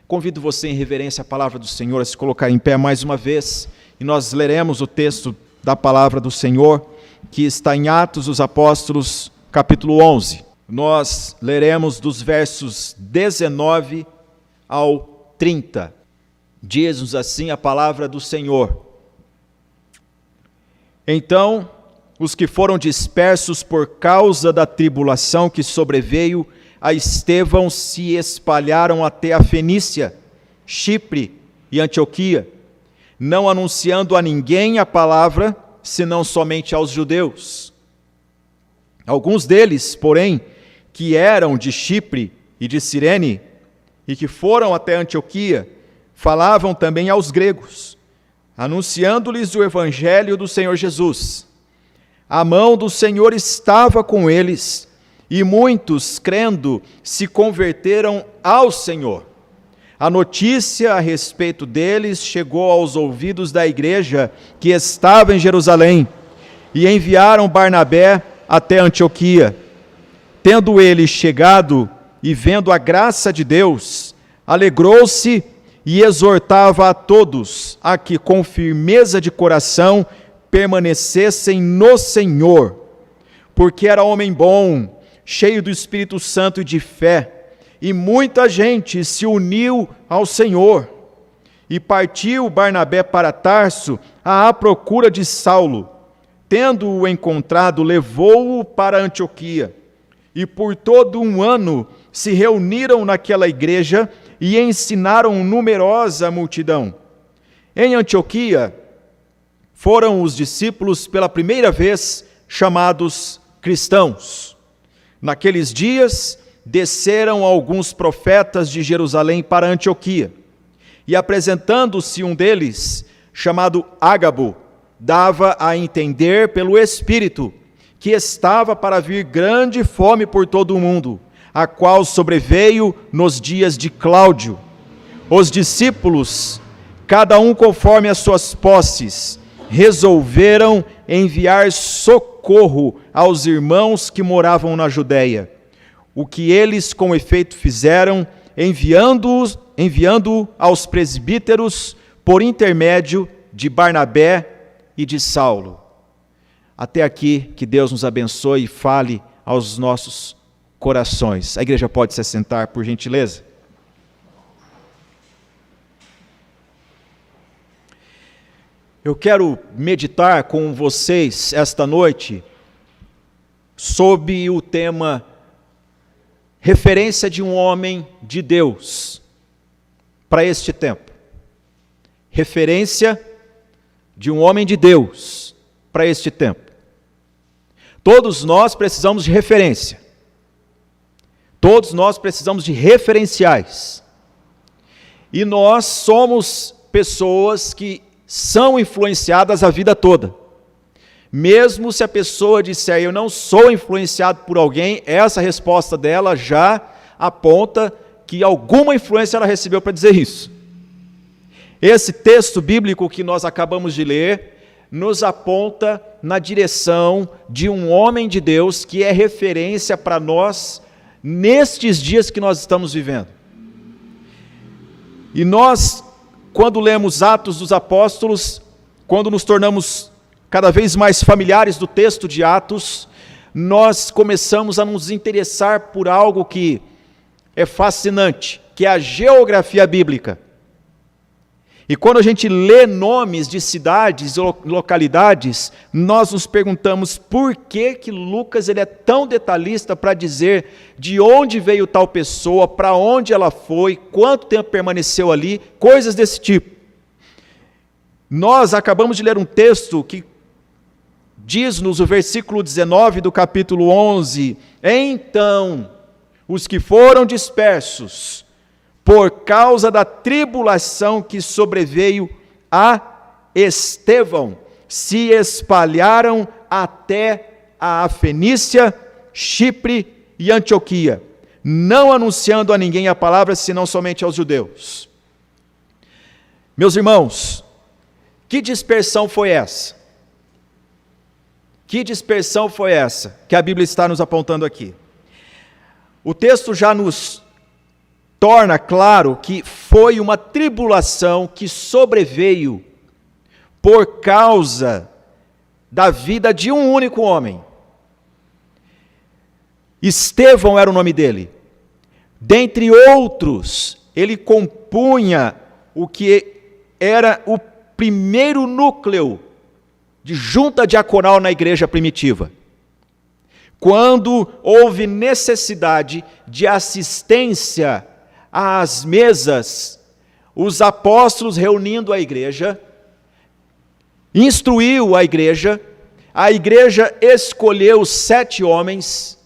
Convido você, em reverência à palavra do Senhor, a se colocar em pé mais uma vez, e nós leremos o texto da palavra do Senhor, que está em Atos dos Apóstolos, capítulo 11. Nós leremos dos versos 19 ao 30. Diz-nos assim a palavra do Senhor. Então, os que foram dispersos por causa da tribulação que sobreveio a Estevão se espalharam até a Fenícia, Chipre e Antioquia, não anunciando a ninguém a palavra, senão somente aos judeus. Alguns deles, porém, que eram de Chipre e de Cirene, e que foram até Antioquia, falavam também aos gregos, anunciando-lhes o evangelho do Senhor Jesus. A mão do Senhor estava com eles, e muitos, crendo, se converteram ao Senhor. A notícia a respeito deles chegou aos ouvidos da igreja que estava em Jerusalém, e enviaram Barnabé até Antioquia. Tendo ele chegado e vendo a graça de Deus, alegrou-se e exortava a todos a que com firmeza de coração permanecessem no Senhor, porque era homem bom, cheio do Espírito Santo e de fé, e muita gente se uniu ao Senhor. E partiu Barnabé para Tarso à procura de Saulo. Tendo-o encontrado, levou-o para Antioquia. E por todo um ano se reuniram naquela igreja e ensinaram numerosa multidão. Em Antioquia foram os discípulos pela primeira vez chamados cristãos. Naqueles dias desceram alguns profetas de Jerusalém para Antioquia, e apresentando-se um deles, chamado Ágabo, dava a entender pelo Espírito que estava para vir grande fome por todo o mundo, a qual sobreveio nos dias de Cláudio. Os discípulos, cada um conforme as suas posses, resolveram enviar socorro aos irmãos que moravam na Judéia, o que eles com efeito fizeram, enviando aos presbíteros por intermédio de Barnabé e de Saulo. Até aqui, que Deus nos abençoe e fale aos nossos corações. A igreja pode se assentar, por gentileza? Eu quero meditar com vocês esta noite sobre o tema referência de um homem de Deus para este tempo. Referência de um homem de Deus para este tempo. Todos nós precisamos de referência. Todos nós precisamos de referenciais. E nós somos pessoas que são influenciadas a vida toda. Mesmo se a pessoa disser, eu não sou influenciado por alguém, essa resposta dela já aponta que alguma influência ela recebeu para dizer isso. Esse texto bíblico que nós acabamos de ler, nos aponta na direção de um homem de Deus que é referência para nós nestes dias que nós estamos vivendo. E nós, quando lemos Atos dos Apóstolos, quando nos tornamos cada vez mais familiares do texto de Atos, nós começamos a nos interessar por algo que é fascinante, que é a geografia bíblica. E quando a gente lê nomes de cidades e localidades, nós nos perguntamos por que Lucas ele é tão detalhista para dizer de onde veio tal pessoa, para onde ela foi, quanto tempo permaneceu ali, coisas desse tipo. Nós acabamos de ler um texto que diz-nos o versículo 19 do capítulo 11, então os que foram dispersos por causa da tribulação que sobreveio a Estevão, se espalharam até a Fenícia, Chipre e Antioquia, não anunciando a ninguém a palavra, senão somente aos judeus. Meus irmãos, que dispersão foi essa? Que dispersão foi essa que a Bíblia está nos apontando aqui? O texto já nos torna claro que foi uma tribulação que sobreveio por causa da vida de um único homem. Estevão era o nome dele. Dentre outros, ele compunha o que era o primeiro núcleo de junta diaconal na igreja primitiva. Quando houve necessidade de assistência às mesas, os apóstolos reunindo a igreja, instruiu a igreja escolheu 7 homens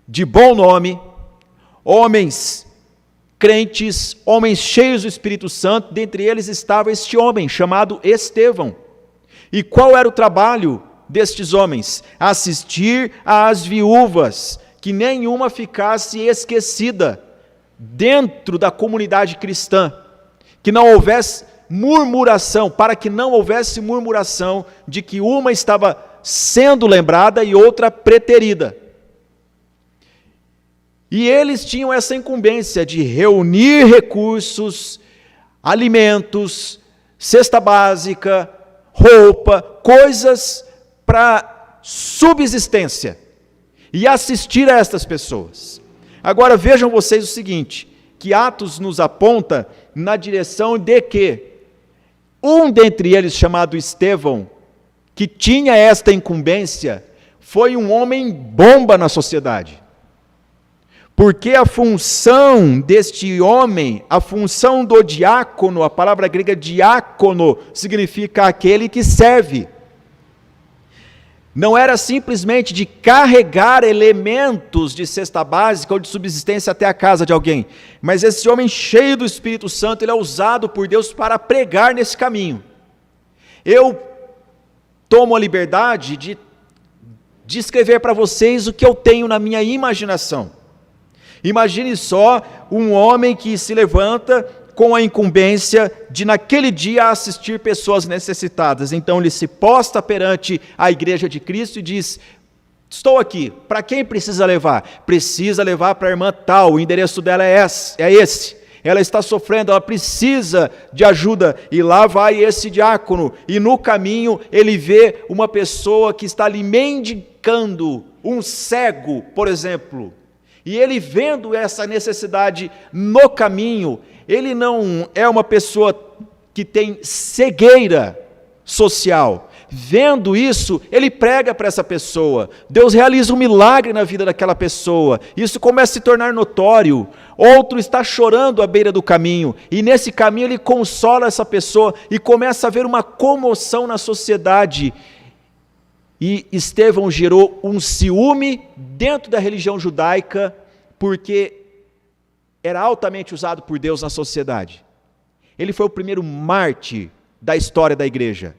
de bom nome, homens crentes, homens cheios do Espírito Santo, dentre eles estava este homem chamado Estevão. E qual era o trabalho destes homens? Assistir às viúvas, que nenhuma ficasse esquecida dentro da comunidade cristã, que não houvesse murmuração, para que não houvesse murmuração de que uma estava sendo lembrada e outra preterida. E eles tinham essa incumbência de reunir recursos, alimentos, cesta básica, roupa, coisas para subsistência e assistir a estas pessoas. Agora vejam vocês o seguinte, que Atos nos aponta na direção de que um dentre eles, chamado Estevão, que tinha esta incumbência, foi um homem bomba na sociedade. Porque a função deste homem, a função do diácono, a palavra grega diácono, significa aquele que serve. Não era simplesmente de carregar elementos de cesta básica ou de subsistência até a casa de alguém, mas esse homem cheio do Espírito Santo, ele é usado por Deus para pregar nesse caminho. Eu tomo a liberdade de escrever para vocês o que eu tenho na minha imaginação. Imagine só um homem que se levanta com a incumbência de naquele dia assistir pessoas necessitadas. Então ele se posta perante a igreja de Cristo e diz: estou aqui, para quem precisa levar? Precisa levar para a irmã tal, o endereço dela é esse. Ela está sofrendo, ela precisa de ajuda, e lá vai esse diácono, e no caminho ele vê uma pessoa que está ali mendicando, um cego, por exemplo. E ele vendo essa necessidade no caminho, ele não é uma pessoa que tem cegueira social. Vendo isso, ele prega para essa pessoa. Deus realiza um milagre na vida daquela pessoa. Isso começa a se tornar notório. Outro está chorando à beira do caminho. E nesse caminho ele consola essa pessoa e começa a haver uma comoção na sociedade. E Estevão gerou um ciúme dentro da religião judaica, porque era altamente usado por Deus na sociedade. Ele foi o primeiro mártir da história da igreja.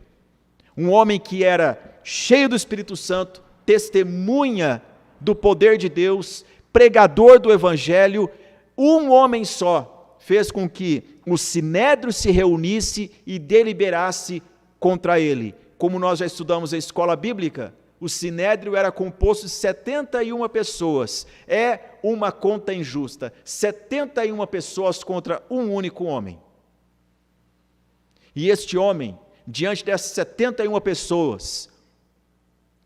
Um homem que era cheio do Espírito Santo, testemunha do poder de Deus, pregador do Evangelho. Um homem só fez com que o sinédrio se reunisse e deliberasse contra ele. Como nós já estudamos na escola bíblica, o sinédrio era composto de 71 pessoas. É uma conta injusta. 71 pessoas contra um único homem. E este homem, diante dessas 71 pessoas,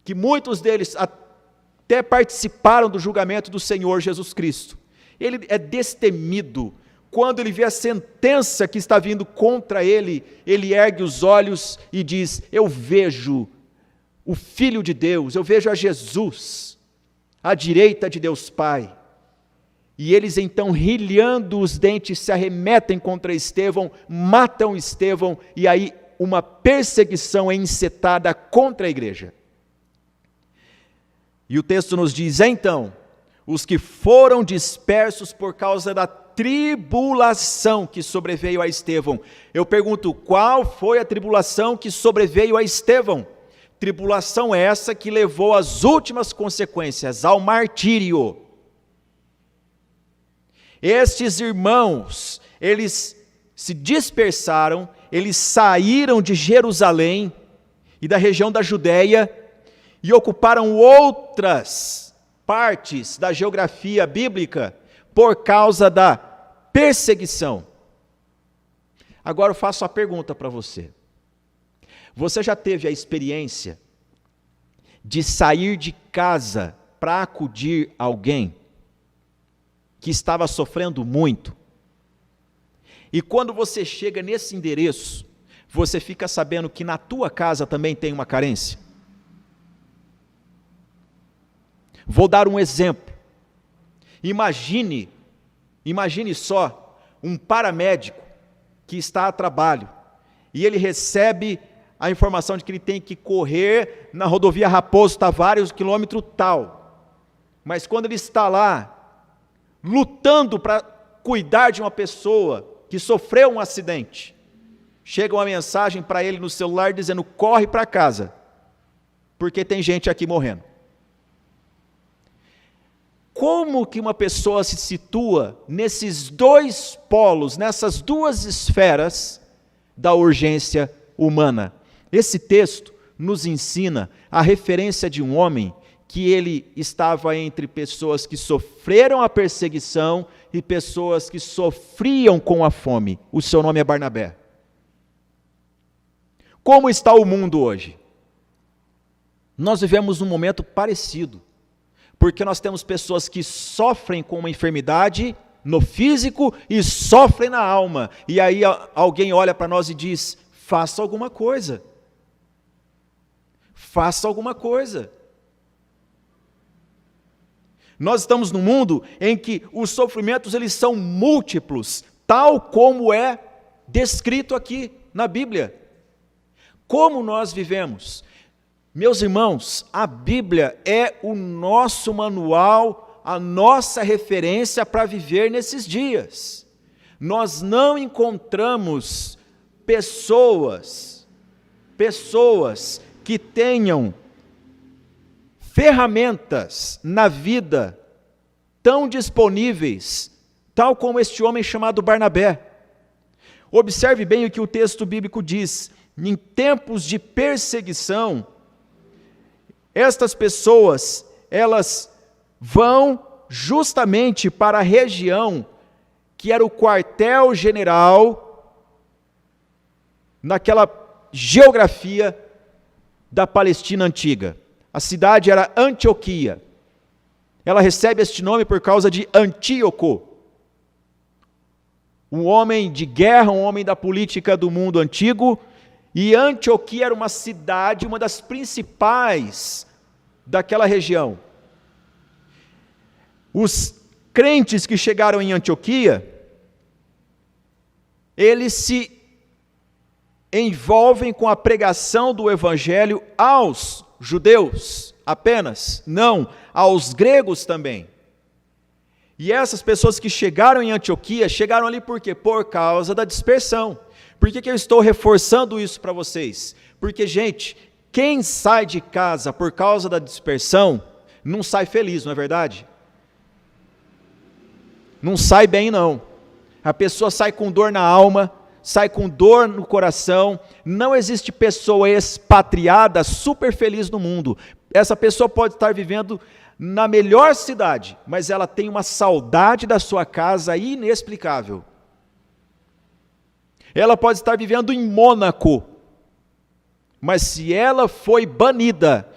que muitos deles até participaram do julgamento do Senhor Jesus Cristo, ele é destemido. Quando ele vê a sentença que está vindo contra ele, ele ergue os olhos e diz: eu vejo o Filho de Deus, eu vejo a Jesus, à direita de Deus Pai. E eles então, rilhando os dentes, se arremetem contra Estevão, matam Estevão, e aí uma perseguição é encetada contra a igreja. E o texto nos diz: então, os que foram dispersos por causa da tribulação que sobreveio a Estevão. Eu pergunto, qual foi a tribulação que sobreveio a Estevão? Tribulação essa que levou às últimas consequências, ao martírio. Estes irmãos, eles se dispersaram, eles saíram de Jerusalém e da região da Judéia e ocuparam outras partes da geografia bíblica por causa da perseguição. Agora eu faço a pergunta para você. Você já teve a experiência de sair de casa para acudir alguém que estava sofrendo muito? E quando você chega nesse endereço, você fica sabendo que na tua casa também tem uma carência? Vou dar um exemplo. Imagine só um paramédico que está a trabalho e ele recebe a informação de que ele tem que correr na rodovia Raposo Tavares, quilômetro tal. Mas quando ele está lá, lutando para cuidar de uma pessoa que sofreu um acidente, chega uma mensagem para ele no celular dizendo: corre para casa, porque tem gente aqui morrendo. Como que uma pessoa se situa nesses dois polos, nessas duas esferas da urgência humana? Esse texto nos ensina a referência de um homem que ele estava entre pessoas que sofreram a perseguição e pessoas que sofriam com a fome. O seu nome é Barnabé. Como está o mundo hoje? Nós vivemos um momento parecido, porque nós temos pessoas que sofrem com uma enfermidade no físico e sofrem na alma. E aí alguém olha para nós e diz: faça alguma coisa. Faça alguma coisa. Nós estamos num mundo em que os sofrimentos eles são múltiplos, tal como é descrito aqui na Bíblia. Como nós vivemos? Meus irmãos, a Bíblia é o nosso manual, a nossa referência para viver nesses dias. Nós não encontramos pessoas que tenham ferramentas na vida tão disponíveis, tal como este homem chamado Barnabé. Observe bem o que o texto bíblico diz: em tempos de perseguição, estas pessoas, elas vão justamente para a região que era o quartel-general naquela geografia da Palestina antiga. A cidade era Antioquia. Ela recebe este nome por causa de Antíoco, um homem de guerra, um homem da política do mundo antigo. E Antioquia era uma cidade, uma das principais daquela região. Os crentes que chegaram em Antioquia, eles se envolvem com a pregação do evangelho aos judeus apenas, não, aos gregos também. E essas pessoas que chegaram em Antioquia, chegaram ali por quê? Por causa da dispersão. Por que eu estou reforçando isso para vocês? Porque, gente, quem sai de casa por causa da dispersão, não sai feliz, não é verdade? Não sai bem, não. A pessoa sai com dor na alma, sai com dor no coração. Não existe pessoa expatriada super feliz no mundo. Essa pessoa pode estar vivendo na melhor cidade, mas ela tem uma saudade da sua casa inexplicável. Ela pode estar vivendo em Mônaco, mas se ela foi banida,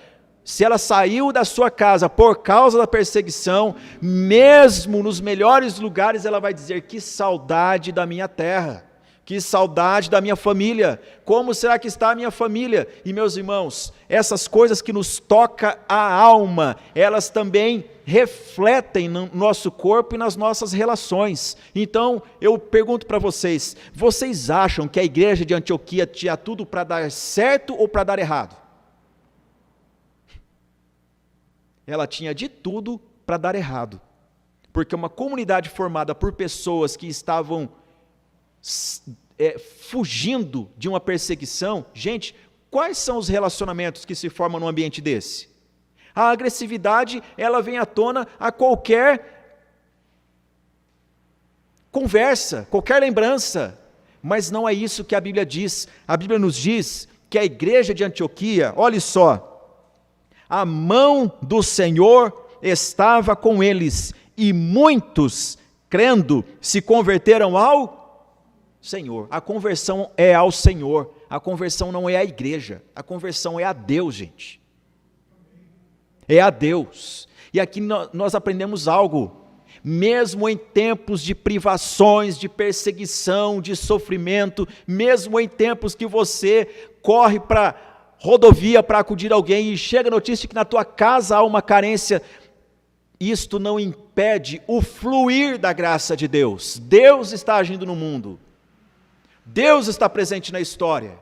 se ela saiu da sua casa por causa da perseguição, mesmo nos melhores lugares ela vai dizer: que saudade da minha terra, que saudade da minha família, como será que está a minha família? E meus irmãos, essas coisas que nos tocam a alma, elas também refletem no nosso corpo e nas nossas relações. Então, eu pergunto para vocês, vocês acham que a igreja de Antioquia tinha tudo para dar certo ou para dar errado? Ela tinha de tudo para dar errado, porque uma comunidade formada por pessoas que estavam fugindo de uma perseguição. Gente, quais são os relacionamentos que se formam num ambiente desse? A agressividade, ela vem à tona a qualquer conversa, qualquer lembrança, mas não é isso que a Bíblia diz. A Bíblia nos diz que a igreja de Antioquia, olhe só, a mão do Senhor estava com eles, e muitos crendo, se converteram ao Senhor. A conversão é ao Senhor, a conversão não é à igreja, a conversão é a Deus, gente. É a Deus. E aqui nós aprendemos algo. Mesmo em tempos de privações, de perseguição, de sofrimento, mesmo em tempos que você corre para rodovia para acudir alguém e chega a notícia que na tua casa há uma carência, isto não impede o fluir da graça de Deus. Deus está agindo no mundo. Deus está presente na história.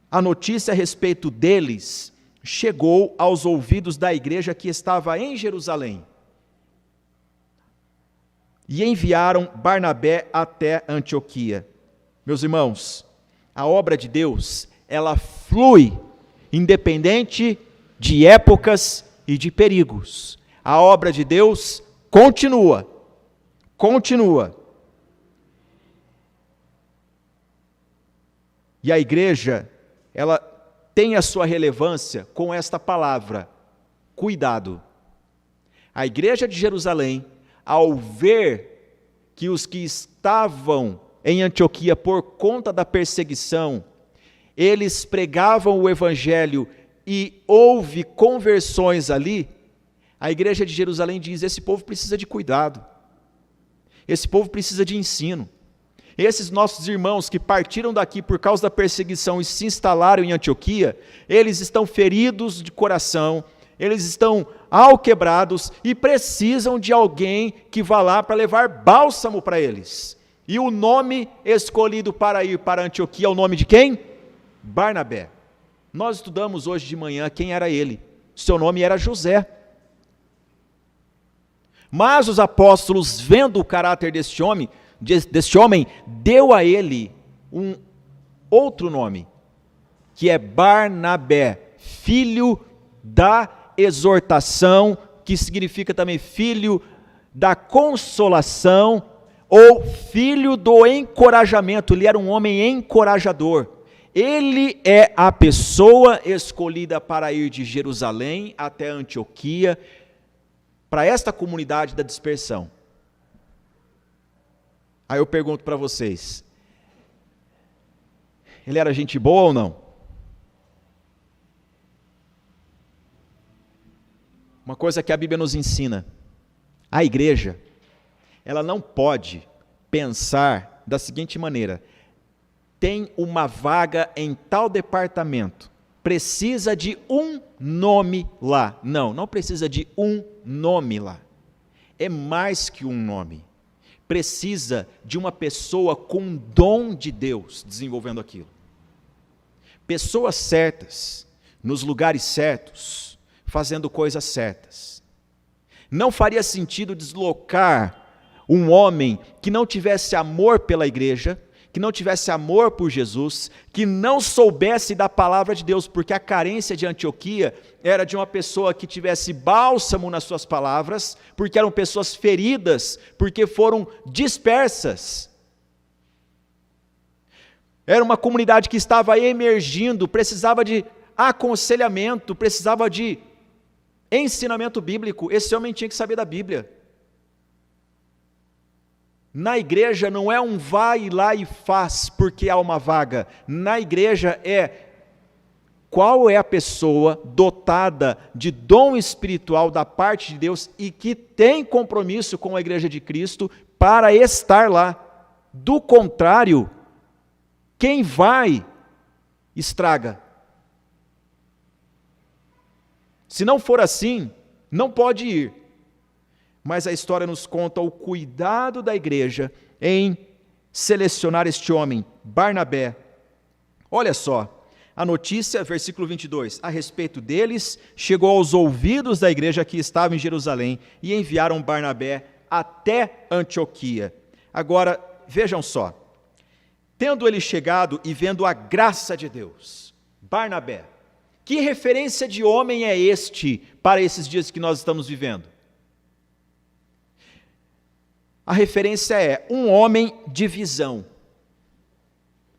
A notícia a respeito deles chegou aos ouvidos da igreja que estava em Jerusalém. E enviaram Barnabé até Antioquia. Meus irmãos, a obra de Deus, ela flui, independente de épocas e de perigos. A obra de Deus continua. E a igreja, ela tem a sua relevância com esta palavra, cuidado. A igreja de Jerusalém, ao ver que os que estavam em Antioquia por conta da perseguição, eles pregavam o evangelho e houve conversões ali, a igreja de Jerusalém diz: esse povo precisa de cuidado, esse povo precisa de ensino. Esses nossos irmãos que partiram daqui por causa da perseguição e se instalaram em Antioquia, eles estão feridos de coração, eles estão alquebrados e precisam de alguém que vá lá para levar bálsamo para eles. E o nome escolhido para ir para Antioquia é o nome de quem? Barnabé. Nós estudamos hoje de manhã quem era ele. Seu nome era José. Mas os apóstolos, vendo o caráter deste homem, deu a ele um outro nome, que é Barnabé, filho da exortação, que significa também filho da consolação, ou filho do encorajamento. Ele era um homem encorajador. Ele é a pessoa escolhida para ir de Jerusalém até Antioquia, para esta comunidade da dispersão. Aí eu pergunto para vocês, ele era gente boa ou não? Uma coisa que a Bíblia nos ensina, a igreja, ela não pode pensar da seguinte maneira: tem uma vaga em tal departamento, precisa de um nome lá. Não precisa de um nome lá. É mais que um nome. Precisa de uma pessoa com dom de Deus desenvolvendo aquilo. Pessoas certas, nos lugares certos, fazendo coisas certas. Não faria sentido deslocar um homem que não tivesse amor pela igreja, que não tivesse amor por Jesus, que não soubesse da palavra de Deus, porque a carência de Antioquia era de uma pessoa que tivesse bálsamo nas suas palavras, porque eram pessoas feridas, porque foram dispersas. Era uma comunidade que estava emergindo, precisava de aconselhamento, precisava de ensinamento bíblico. Esse homem tinha que saber da Bíblia. Na igreja não é um vai lá e faz porque há uma vaga. Na igreja é qual é a pessoa dotada de dom espiritual da parte de Deus e que tem compromisso com a igreja de Cristo para estar lá. Do contrário, quem vai estraga. Se não for assim, não pode ir. Mas a história nos conta o cuidado da igreja em selecionar este homem, Barnabé. Olha só, a notícia, versículo 22, a respeito deles, chegou aos ouvidos da igreja que estava em Jerusalém e enviaram Barnabé até Antioquia. Agora, vejam só, tendo ele chegado e vendo a graça de Deus, Barnabé, que referência de homem é este para esses dias que nós estamos vivendo? A referência é um homem de visão.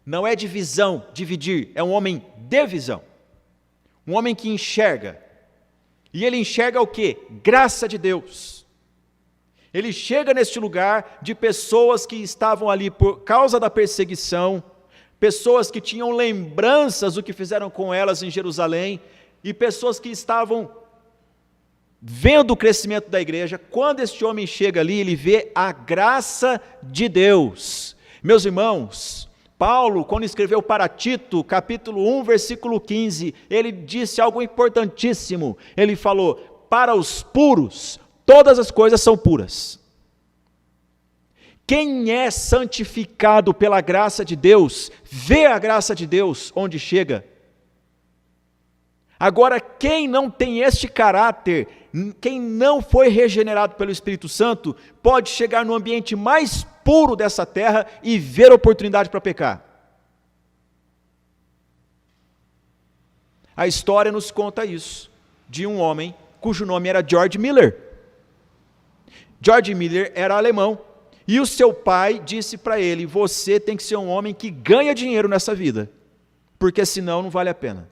Não é divisão, dividir, é um homem de visão. Um homem que enxerga. E ele enxerga o quê? Graça de Deus. Ele chega neste lugar de pessoas que estavam ali por causa da perseguição, pessoas que tinham lembranças do que fizeram com elas em Jerusalém, e pessoas que estavam vendo o crescimento da igreja. Quando este homem chega ali, ele vê a graça de Deus. Meus irmãos, Paulo, quando escreveu para Tito, capítulo 1, versículo 15, ele disse algo importantíssimo. Ele falou: para os puros, todas as coisas são puras. Quem é santificado pela graça de Deus, vê a graça de Deus onde chega. Agora, quem não tem este caráter, quem não foi regenerado pelo Espírito Santo, pode chegar no ambiente mais puro dessa terra e ver oportunidade para pecar. A história nos conta isso, de um homem cujo nome era George Miller. George Miller era alemão, e o seu pai disse para ele: você tem que ser um homem que ganha dinheiro nessa vida, porque senão não vale a pena.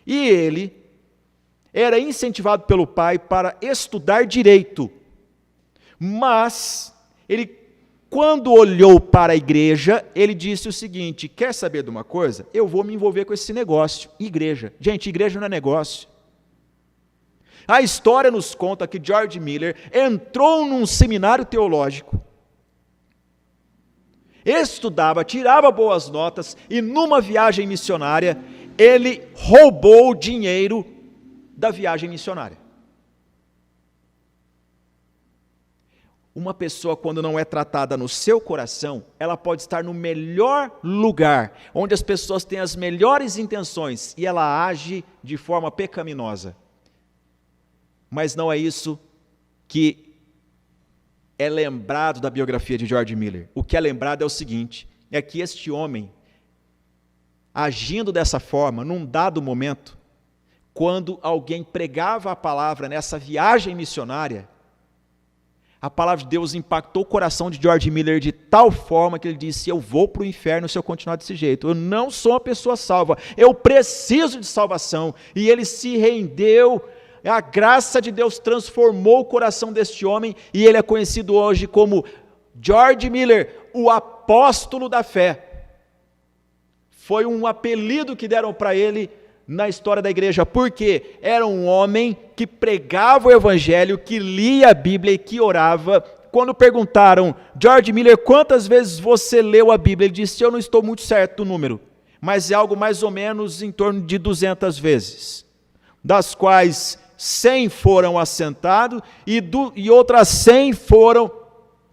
E ele era incentivado pelo pai para estudar direito, mas ele, quando olhou para a igreja, ele disse o seguinte: quer saber de uma coisa? Eu vou me envolver com esse negócio, igreja. Gente, igreja não é negócio. A história nos conta que George Miller entrou num seminário teológico, estudava, tirava boas notas, e numa viagem missionária, ele roubou o dinheiro da viagem missionária. Uma pessoa, quando não é tratada no seu coração, ela pode estar no melhor lugar, onde as pessoas têm as melhores intenções, e ela age de forma pecaminosa. Mas não é isso que é lembrado da biografia de George Miller. O que é lembrado é o seguinte: é que este homem, agindo dessa forma, num dado momento, quando alguém pregava a palavra nessa viagem missionária, a palavra de Deus impactou o coração de George Miller de tal forma que ele disse: eu vou para o inferno se eu continuar desse jeito, eu não sou uma pessoa salva, eu preciso de salvação. E ele se rendeu, a graça de Deus transformou o coração deste homem, e ele é conhecido hoje como George Miller, o apóstolo da fé. Foi um apelido que deram para ele na história da igreja, porque era um homem que pregava o evangelho, que lia a Bíblia e que orava. Quando perguntaram: George Miller, quantas vezes você leu a Bíblia? Ele disse: eu não estou muito certo do número, mas é algo mais ou menos em torno de 200 vezes, das quais 100 foram assentados e outras 100 foram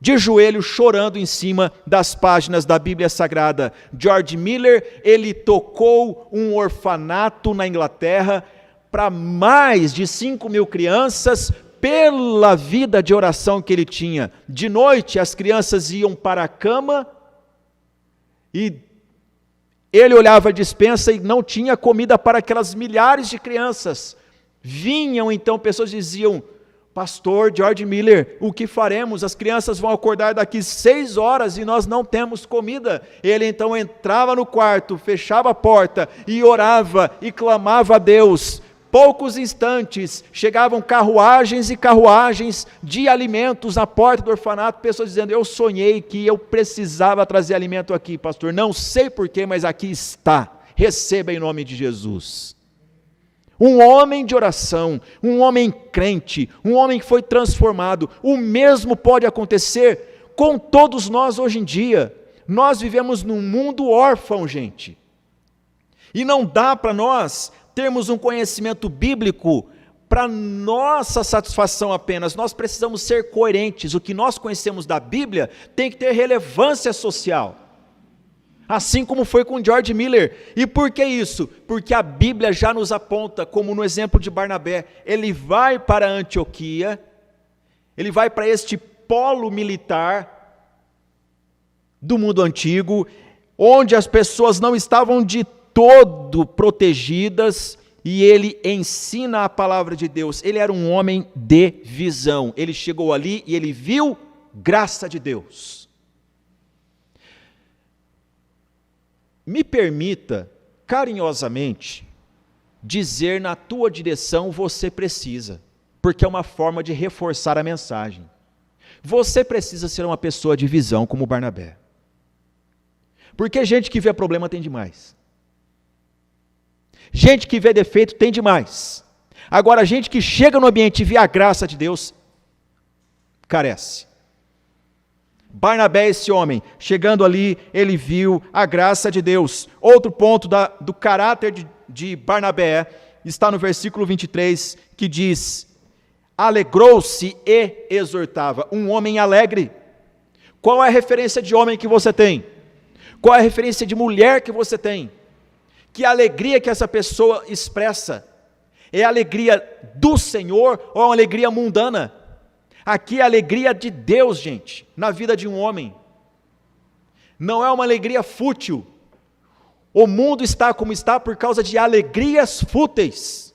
de joelho, chorando em cima das páginas da Bíblia Sagrada. George Miller, ele tocou um orfanato na Inglaterra para mais de 5.000 crianças, pela vida de oração que ele tinha. De noite, as crianças iam para a cama e ele olhava a despensa e não tinha comida para aquelas milhares de crianças. Vinham então pessoas e diziam: pastor George Miller, o que faremos? As crianças vão acordar daqui 6 horas e nós não temos comida. Ele então entrava no quarto, fechava a porta e orava e clamava a Deus. Poucos instantes, chegavam carruagens e carruagens de alimentos à porta do orfanato, pessoas dizendo: eu sonhei que eu precisava trazer alimento aqui, pastor, não sei porquê, mas aqui está, receba em nome de Jesus. Um homem de oração, um homem crente, um homem que foi transformado. O mesmo pode acontecer com todos nós hoje em dia. Nós vivemos num mundo órfão, gente, e não dá para nós termos um conhecimento bíblico para nossa satisfação apenas. Nós precisamos ser coerentes. O que nós conhecemos da Bíblia tem que ter relevância social, assim como foi com George Miller. E por que isso? Porque a Bíblia já nos aponta, como no exemplo de Barnabé, ele vai para Antioquia, ele vai para este polo militar do mundo antigo, onde as pessoas não estavam de todo protegidas, e ele ensina a palavra de Deus. Ele era um homem de visão, ele chegou ali e ele viu graça de Deus. Me permita, carinhosamente, dizer na tua direção: você precisa, porque é uma forma de reforçar a mensagem. Você precisa ser uma pessoa de visão como Barnabé. Porque gente que vê problema tem demais. Gente que vê defeito tem demais. Agora, gente que chega no ambiente e vê a graça de Deus, carece. Barnabé, esse homem, chegando ali, ele viu a graça de Deus. Outro ponto do caráter de Barnabé está no versículo 23, que diz: alegrou-se e exortava. Um homem alegre. Qual é a referência de homem que você tem? Qual é a referência de mulher que você tem? Que alegria que essa pessoa expressa? É a alegria do Senhor ou é uma alegria mundana? Aqui é a alegria de Deus, gente, na vida de um homem. Não é uma alegria fútil. O mundo está como está por causa de alegrias fúteis.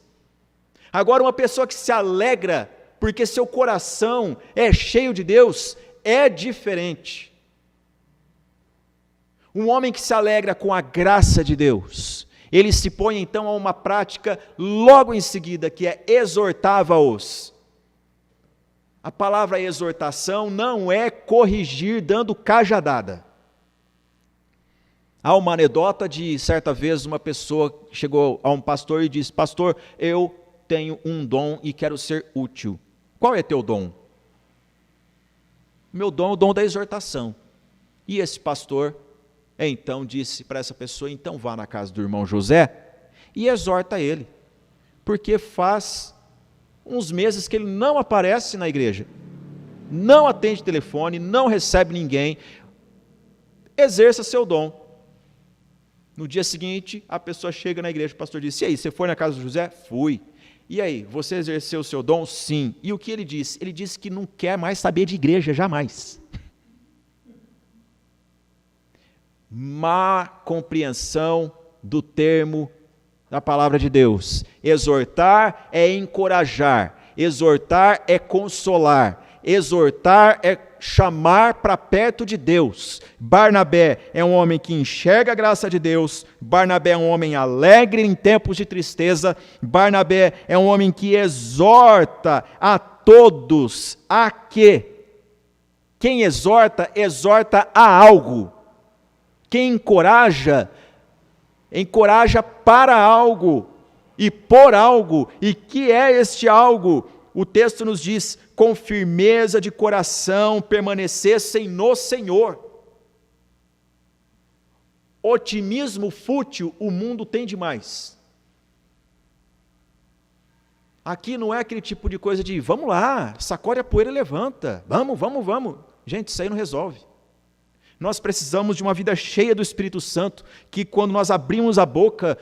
Agora, uma pessoa que se alegra porque seu coração é cheio de Deus, é diferente. Um homem que se alegra com a graça de Deus, ele se põe então a uma prática logo em seguida, que é exortava-os. A palavra exortação não é corrigir dando cajadada. Há uma anedota de certa vez uma pessoa chegou a um pastor e disse: pastor, eu tenho um dom e quero ser útil. Qual é teu dom? Meu dom é o dom da exortação. E esse pastor então disse para essa pessoa: então vá na casa do irmão José e exorta ele, porque faz uns meses que ele não aparece na igreja, não atende telefone, não recebe ninguém. Exerça seu dom. No dia seguinte, a pessoa chega na igreja, o pastor disse: e aí, você foi na casa do José? Fui. E aí, você exerceu o seu dom? Sim. E o que ele disse? Ele disse que não quer mais saber de igreja, jamais. Má compreensão do termo da palavra de Deus. Exortar é encorajar, exortar é consolar, exortar é chamar para perto de Deus. Barnabé é um homem que enxerga a graça de Deus. Barnabé é um homem alegre em tempos de tristeza. Barnabé é um homem que exorta a todos a quê? Quem exorta, exorta a algo. Quem encoraja, encoraja para algo e por algo. E que é este algo? O texto nos diz: com firmeza de coração permanecessem no Senhor. Otimismo fútil o mundo tem demais. Aqui não é aquele tipo de coisa de vamos lá, sacode a poeira e levanta, vamos. Gente, isso aí não resolve. Nós precisamos de uma vida cheia do Espírito Santo, que quando nós abrimos a boca,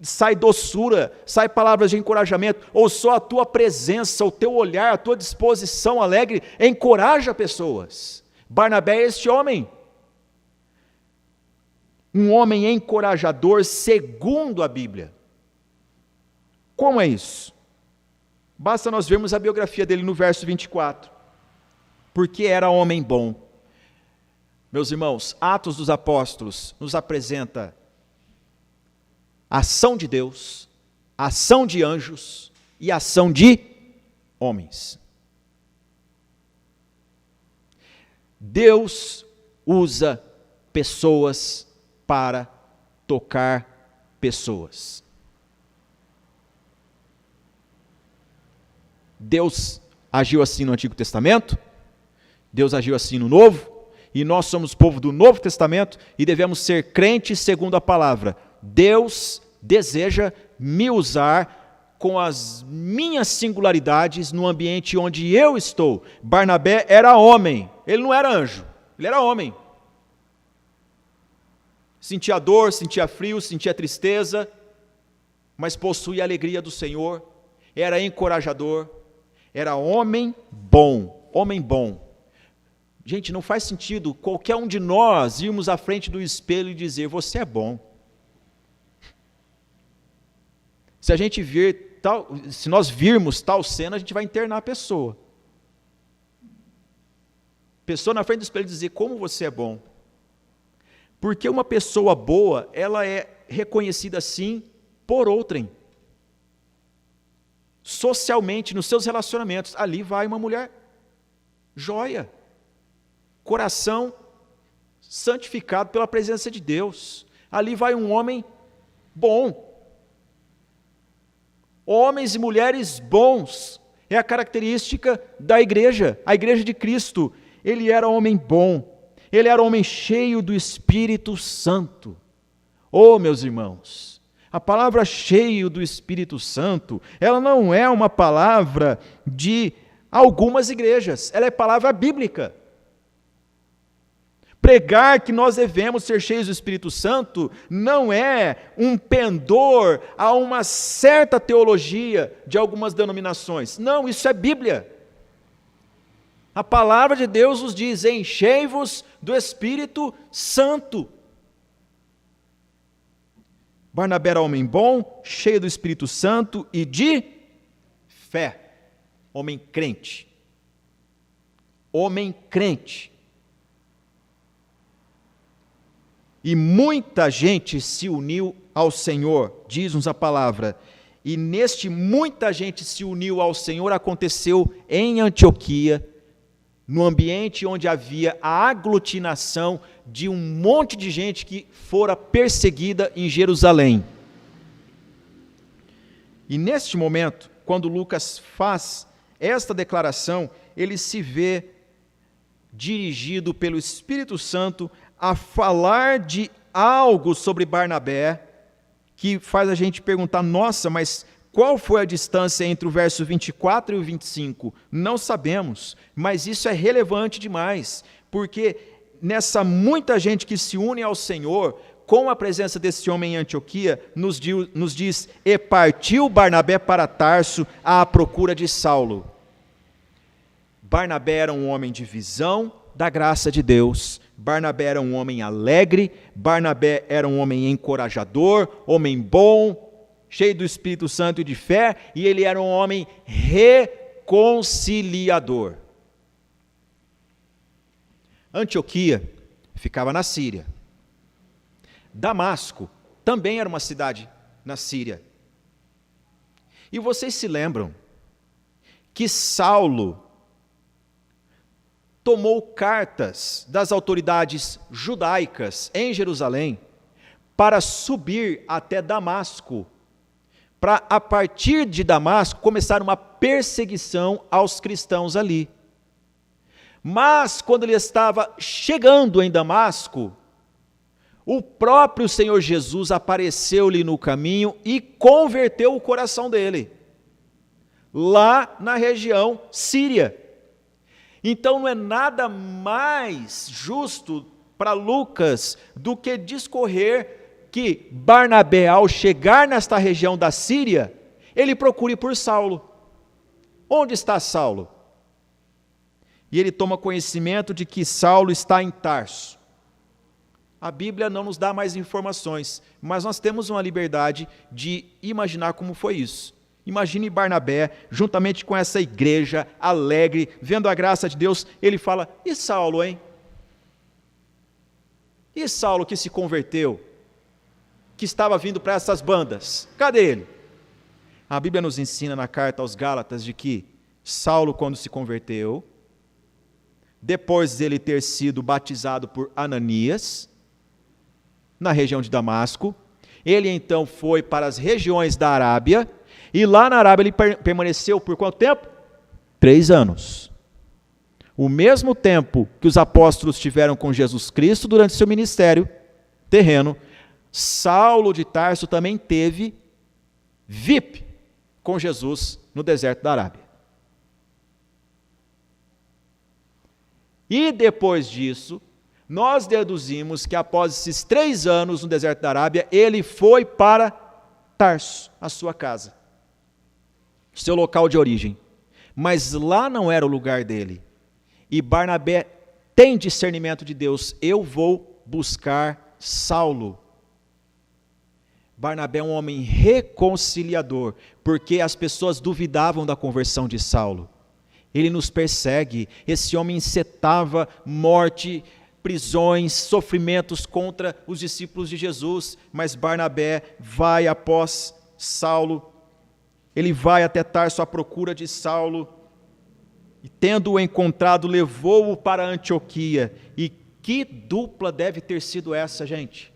sai doçura, sai palavras de encorajamento, ou só a tua presença, o teu olhar, a tua disposição alegre, encoraja pessoas. Barnabé é este homem. Um homem encorajador segundo a Bíblia. Como é isso? Basta nós vermos a biografia dele no verso 24. Porque era homem bom. Meus irmãos, Atos dos Apóstolos nos apresenta ação de Deus, ação de anjos e ação de homens. Deus usa pessoas para tocar pessoas. Deus agiu assim no Antigo Testamento, Deus agiu assim no Novo, e nós somos povo do Novo Testamento e devemos ser crentes segundo a palavra. Deus deseja me usar com as minhas singularidades no ambiente onde eu estou. Barnabé era homem, ele não era anjo, ele era homem. Sentia dor, sentia frio, sentia tristeza, mas possuía a alegria do Senhor, era encorajador, era homem bom, homem bom. Gente, não faz sentido qualquer um de nós irmos à frente do espelho e dizer: você é bom. Se a gente ver tal, se nós virmos tal cena, a gente vai internar a pessoa. Pessoa na frente do espelho dizer: como você é bom. Porque uma pessoa boa, ela é reconhecida assim por outrem. Socialmente, nos seus relacionamentos, ali vai uma mulher. joia, coração santificado pela presença de Deus. Ali vai um homem bom. Homens e mulheres bons, é a característica da igreja, a igreja de Cristo. Ele era homem bom, ele era homem cheio do Espírito Santo. Oh, meus irmãos, a palavra cheio do Espírito Santo, ela não é uma palavra de algumas igrejas, ela é palavra bíblica. Pregar que nós devemos ser cheios do Espírito Santo não é um pendor a uma certa teologia de algumas denominações. Não, isso é Bíblia. A palavra de Deus nos diz: enchei-vos do Espírito Santo. Barnabé era homem bom, cheio do Espírito Santo e de fé. Homem crente. Homem crente. E muita gente se uniu ao Senhor, diz-nos a palavra. E neste muita gente se uniu ao Senhor aconteceu em Antioquia, no ambiente onde havia a aglutinação de um monte de gente que fora perseguida em Jerusalém. E neste momento, quando Lucas faz esta declaração, ele se vê dirigido pelo Espírito Santo a falar de algo sobre Barnabé, que faz a gente perguntar: nossa, mas qual foi a distância entre o verso 24 e o 25? Não sabemos, mas isso é relevante demais, porque nessa muita gente que se une ao Senhor, com a presença desse homem em Antioquia, nos diz: e partiu Barnabé para Tarso à procura de Saulo. Barnabé era um homem de visão da graça de Deus. Barnabé era um homem alegre, Barnabé era um homem encorajador, homem bom, cheio do Espírito Santo e de fé, e ele era um homem reconciliador. Antioquia ficava na Síria. Damasco também era uma cidade na Síria. E vocês se lembram que Saulo tomou cartas das autoridades judaicas em Jerusalém para subir até Damasco, para a partir de Damasco começar uma perseguição aos cristãos ali. Mas quando ele estava chegando em Damasco, o próprio Senhor Jesus apareceu-lhe no caminho e converteu o coração dele, lá na região síria. Então não é nada mais justo para Lucas do que discorrer que Barnabé, ao chegar nesta região da Síria, ele procure por Saulo. Onde está Saulo? E ele toma conhecimento de que Saulo está em Tarso. A Bíblia não nos dá mais informações, mas nós temos uma liberdade de imaginar como foi isso. Imagine Barnabé, juntamente com essa igreja alegre, vendo a graça de Deus, ele fala: e Saulo, hein? E Saulo que se converteu, que estava vindo para essas bandas, cadê ele? A Bíblia nos ensina na carta aos Gálatas de que Saulo, quando se converteu, depois dele ter sido batizado por Ananias, na região de Damasco, ele então foi para as regiões da Arábia, e lá na Arábia ele permaneceu por quanto tempo? 3 anos. O mesmo tempo que os apóstolos tiveram com Jesus Cristo durante seu ministério terreno, Saulo de Tarso também teve VIP com Jesus no deserto da Arábia. E depois disso, nós deduzimos que após esses 3 anos no deserto da Arábia, ele foi para Tarso, a sua casa, seu local de origem. Mas lá não era o lugar dele. E Barnabé tem discernimento de Deus: eu vou buscar Saulo. Barnabé é um homem reconciliador, porque as pessoas duvidavam da conversão de Saulo. Ele nos persegue, esse homem encetava morte, prisões, sofrimentos contra os discípulos de Jesus, mas Barnabé vai após Saulo, ele vai até Tarso à procura de Saulo, e tendo-o encontrado, levou-o para Antioquia. E que dupla deve ter sido essa, gente?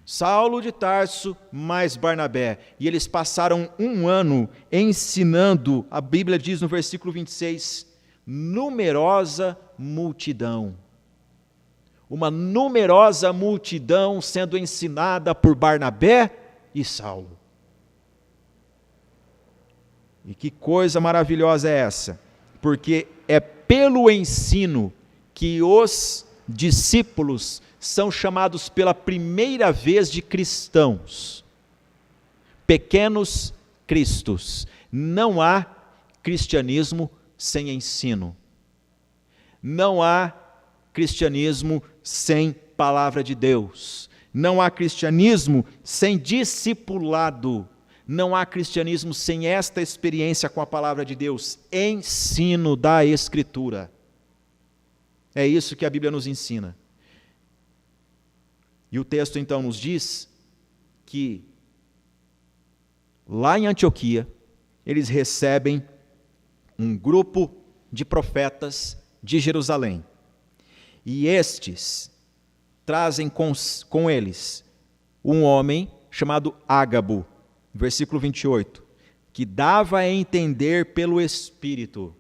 Saulo de Tarso mais Barnabé. E eles passaram 1 ano ensinando, a Bíblia diz no versículo 26, numerosa multidão. Uma numerosa multidão sendo ensinada por Barnabé e Saulo. E que coisa maravilhosa é essa? Porque é pelo ensino que os discípulos são chamados pela primeira vez de cristãos. Pequenos cristos. Não há cristianismo sem ensino. Não há cristianismo sem palavra de Deus. Não há cristianismo sem discipulado. Não há cristianismo sem esta experiência com a palavra de Deus. Ensino da Escritura. É isso que a Bíblia nos ensina. E o texto então nos diz que lá em Antioquia, eles recebem um grupo de profetas de Jerusalém. E estes trazem com eles um homem chamado Ágabo, versículo 28, que dava a entender pelo Espírito,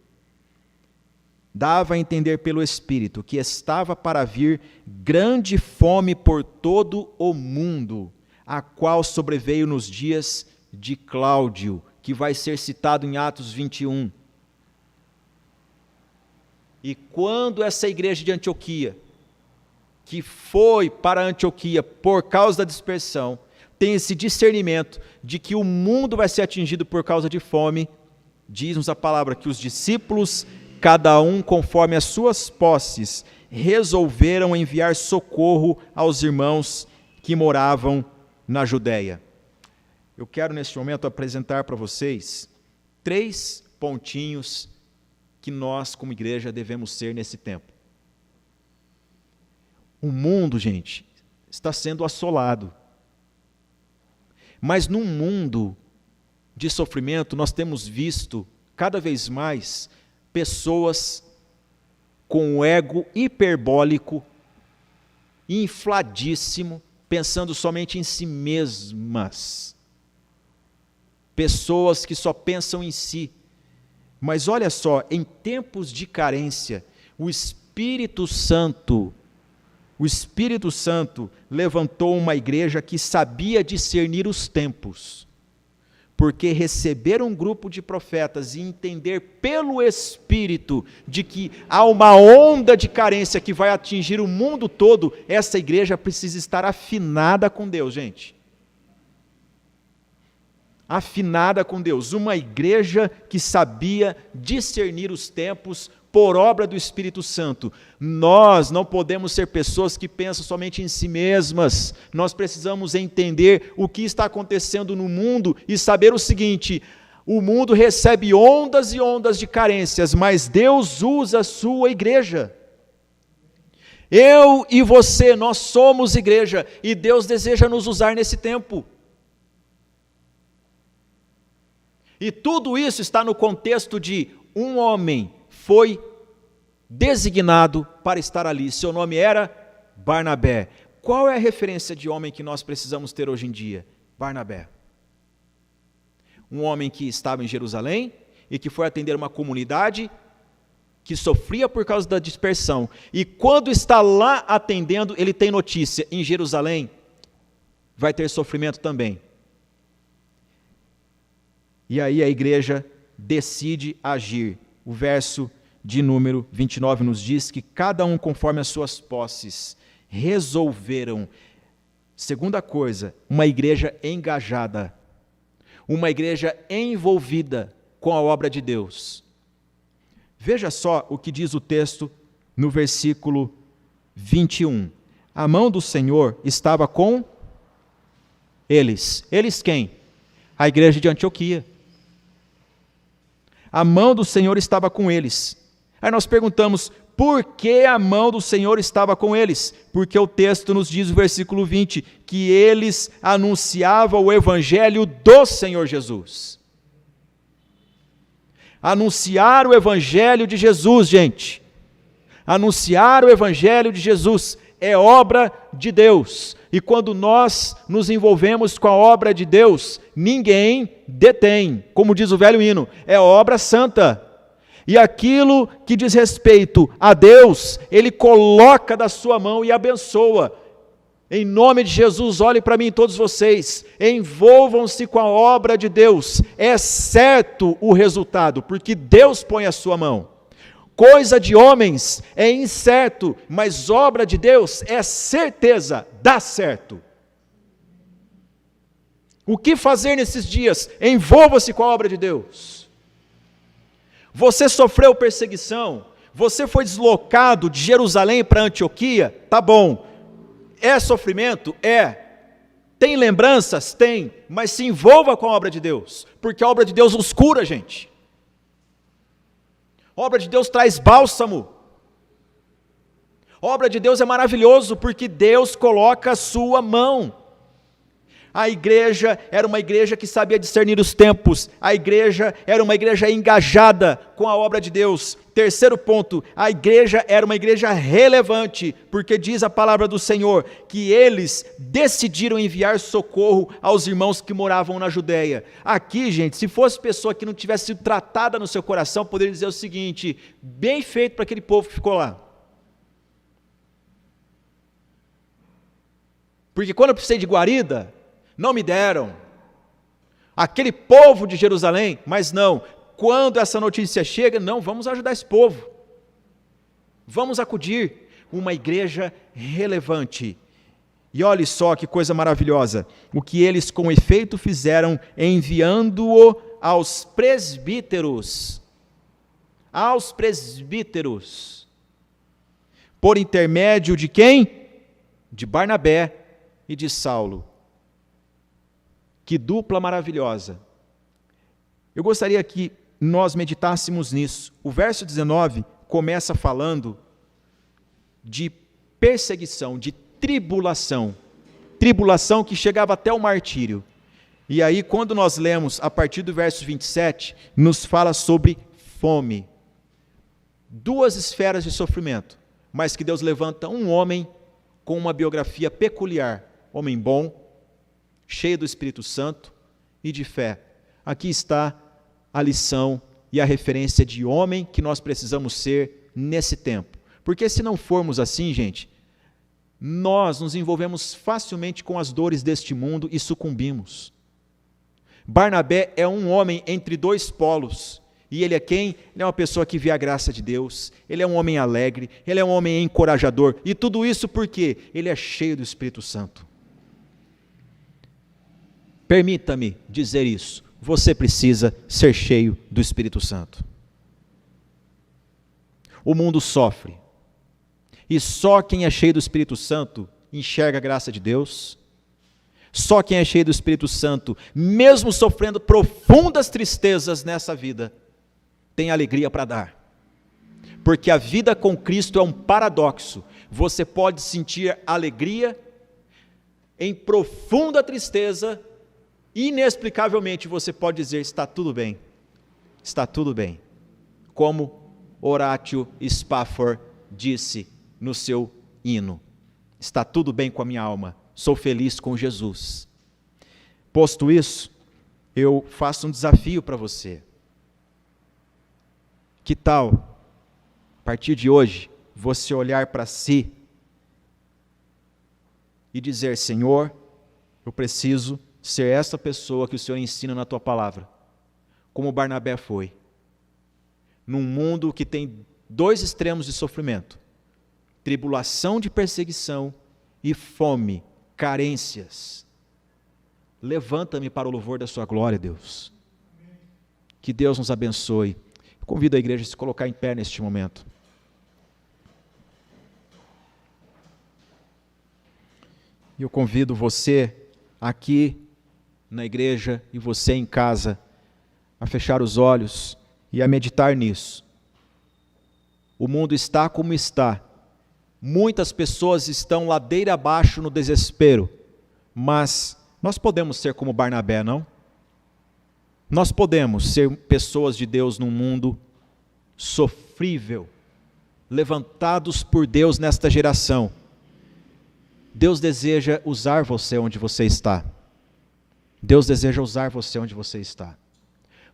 que estava para vir grande fome por todo o mundo, a qual sobreveio nos dias de Cláudio, que vai ser citado em Atos 21. E quando essa igreja de Antioquia, que foi para Antioquia por causa da dispersão, tem esse discernimento de que o mundo vai ser atingido por causa de fome, diz-nos a palavra que os discípulos, cada um conforme as suas posses, resolveram enviar socorro aos irmãos que moravam na Judéia. Eu quero neste momento apresentar para vocês 3 pontinhos que nós como igreja devemos ser nesse tempo. O mundo, gente, está sendo assolado. Mas num mundo de sofrimento, nós temos visto cada vez mais pessoas com o ego hiperbólico, infladíssimo, pensando somente em si mesmas. Pessoas que só pensam em si. Mas olha só, em tempos de carência, o Espírito Santo levantou uma igreja que sabia discernir os tempos, porque receber um grupo de profetas e entender pelo Espírito de que há uma onda de carência que vai atingir o mundo todo, essa igreja precisa estar afinada com Deus, gente. Afinada com Deus, uma igreja que sabia discernir os tempos por obra do Espírito Santo. Nós não podemos ser pessoas que pensam somente em si mesmas, nós precisamos entender o que está acontecendo no mundo e saber o seguinte: o mundo recebe ondas e ondas de carências, mas Deus usa a sua igreja. Eu e você, nós somos igreja, e Deus deseja nos usar nesse tempo. E tudo isso está no contexto de um homem foi designado para estar ali. Seu nome era Barnabé. Qual é a referência de homem que nós precisamos ter hoje em dia? Barnabé. Um homem que estava em Jerusalém e que foi atender uma comunidade que sofria por causa da dispersão. E quando está lá atendendo, ele tem notícia: em Jerusalém vai ter sofrimento também. E aí a igreja decide agir. O verso de número 29 nos diz que cada um conforme as suas posses resolveram. Segunda coisa, uma igreja engajada, uma igreja envolvida com a obra de Deus. Veja só o que diz o texto no versículo 21. A mão do Senhor estava com eles. Eles quem? A igreja de Antioquia. A mão do Senhor estava com eles. Aí nós perguntamos, por que a mão do Senhor estava com eles? Porque o texto nos diz, no versículo 20, que eles anunciavam o evangelho do Senhor Jesus. Anunciar o Evangelho de Jesus, gente. Anunciar o Evangelho de Jesus é obra de Deus. E quando nós nos envolvemos com a obra de Deus, ninguém detém. Como diz o velho hino, é obra santa. E aquilo que diz respeito a Deus, Ele coloca da sua mão e abençoa. Em nome de Jesus, olhem para mim todos vocês, envolvam-se com a obra de Deus. É certo o resultado, porque Deus põe a sua mão. Coisa de homens é incerto, mas obra de Deus é certeza, dá certo. O que fazer nesses dias? Envolva-se com a obra de Deus. Você sofreu perseguição, você foi deslocado de Jerusalém para Antioquia, tá bom. É sofrimento? É. Tem lembranças? Tem. Mas se envolva com a obra de Deus, porque a obra de Deus nos cura, gente. A obra de Deus traz bálsamo. A obra de Deus é maravilhoso, porque Deus coloca a sua mão. A igreja era uma igreja que sabia discernir os tempos. A igreja era uma igreja engajada com a obra de Deus. Terceiro ponto, a igreja era uma igreja relevante, porque diz a palavra do Senhor, que eles decidiram enviar socorro aos irmãos que moravam na Judéia. Aqui, gente, se fosse pessoa que não tivesse sido tratada no seu coração, poderia dizer o seguinte, bem feito para aquele povo que ficou lá. Porque quando eu precisei de guarida, não me deram. Aquele povo de Jerusalém, mas não. Quando essa notícia chega, não, vamos ajudar esse povo. Vamos acudir. Uma igreja relevante. E olhe só que coisa maravilhosa. O que eles com efeito fizeram enviando-o aos presbíteros. Aos presbíteros. Por intermédio de quem? De Barnabé e de Saulo. Que dupla maravilhosa. Eu gostaria que nós meditássemos nisso. O verso 19 começa falando de perseguição, de tribulação. Tribulação que chegava até o martírio. E aí, quando nós lemos a partir do verso 27, nos fala sobre fome. Duas esferas de sofrimento, mas que Deus levanta um homem com uma biografia peculiar. Homem bom, cheio do Espírito Santo e de fé. Aqui está a lição e a referência de homem que nós precisamos ser nesse tempo. Porque se não formos assim, gente, nós nos envolvemos facilmente com as dores deste mundo e sucumbimos. Barnabé é um homem entre dois polos. E ele é quem? Ele é uma pessoa que vê a graça de Deus, ele é um homem alegre, ele é um homem encorajador. E tudo isso porque ele é cheio do Espírito Santo. Permita-me dizer isso, você precisa ser cheio do Espírito Santo. O mundo sofre, e só quem é cheio do Espírito Santo enxerga a graça de Deus. Só quem é cheio do Espírito Santo, mesmo sofrendo profundas tristezas nessa vida, tem alegria para dar. Porque a vida com Cristo é um paradoxo. Você pode sentir alegria em profunda tristeza, inexplicavelmente você pode dizer, está tudo bem, está tudo bem. Como Horatio Spafford disse no seu hino, está tudo bem com a minha alma, sou feliz com Jesus. Posto isso, eu faço um desafio para você. Que tal, a partir de hoje, você olhar para si e dizer, Senhor, eu preciso ser essa pessoa que o Senhor ensina na tua palavra, como Barnabé foi, num mundo que tem dois extremos de sofrimento, tribulação de perseguição e fome, carências. Levanta-me para o louvor da sua glória, Deus. Que Deus nos abençoe. Eu convido a igreja a se colocar em pé neste momento. E eu convido você aqui na igreja e você em casa a fechar os olhos e a meditar nisso. O mundo está como está. Muitas pessoas estão ladeira abaixo no desespero, mas nós podemos ser como Barnabé, não? Nós podemos ser pessoas de Deus num mundo sofrível, levantados por Deus nesta geração. Deus deseja usar você onde você está. Deus deseja usar você onde você está.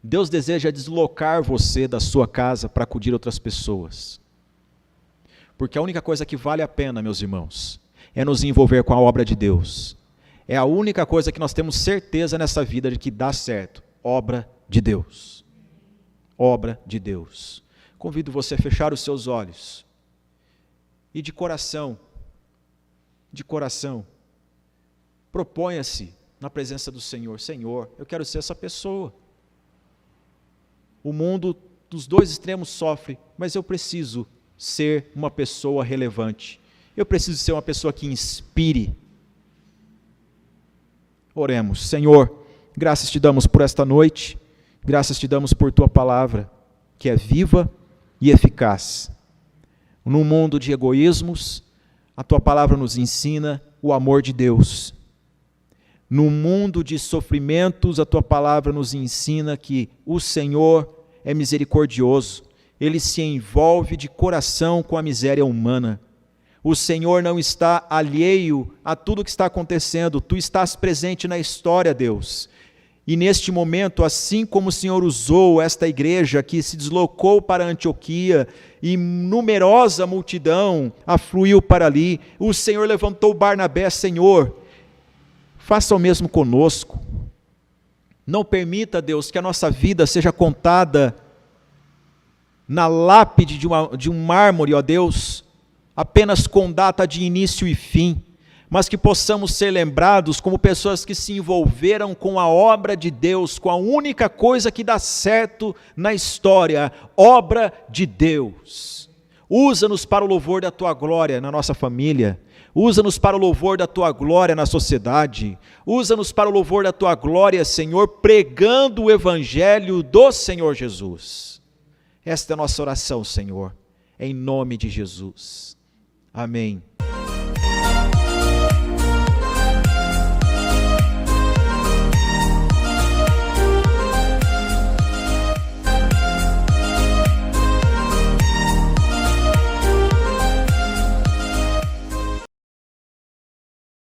Deus deseja deslocar você da sua casa para acudir outras pessoas. Porque a única coisa que vale a pena, meus irmãos, é nos envolver com a obra de Deus. É a única coisa que nós temos certeza nessa vida de que dá certo. Obra de Deus. Obra de Deus. Convido você a fechar os seus olhos e de coração, proponha-se na presença do Senhor. Senhor, eu quero ser essa pessoa. O mundo dos dois extremos sofre, mas eu preciso ser uma pessoa relevante. Eu preciso ser uma pessoa que inspire. Oremos. Senhor, graças te damos por esta noite, graças te damos por tua palavra, que é viva e eficaz. Num mundo de egoísmos, a tua palavra nos ensina o amor de Deus. Num mundo de sofrimentos, a tua palavra nos ensina que o Senhor é misericordioso. Ele se envolve de coração com a miséria humana. O Senhor não está alheio a tudo o que está acontecendo. Tu estás presente na história, Deus. E neste momento, assim como o Senhor usou esta igreja que se deslocou para Antioquia e numerosa multidão afluiu para ali, o Senhor levantou Barnabé. Senhor, faça o mesmo conosco. Não permita, Deus, que a nossa vida seja contada na lápide de um mármore, ó Deus, apenas com data de início e fim, mas que possamos ser lembrados como pessoas que se envolveram com a obra de Deus, com a única coisa que dá certo na história, obra de Deus. Usa-nos para o louvor da tua glória na nossa família, usa-nos para o louvor da tua glória na sociedade, usa-nos para o louvor da tua glória, Senhor, pregando o evangelho do Senhor Jesus. Esta é a nossa oração, Senhor, em nome de Jesus. Amém.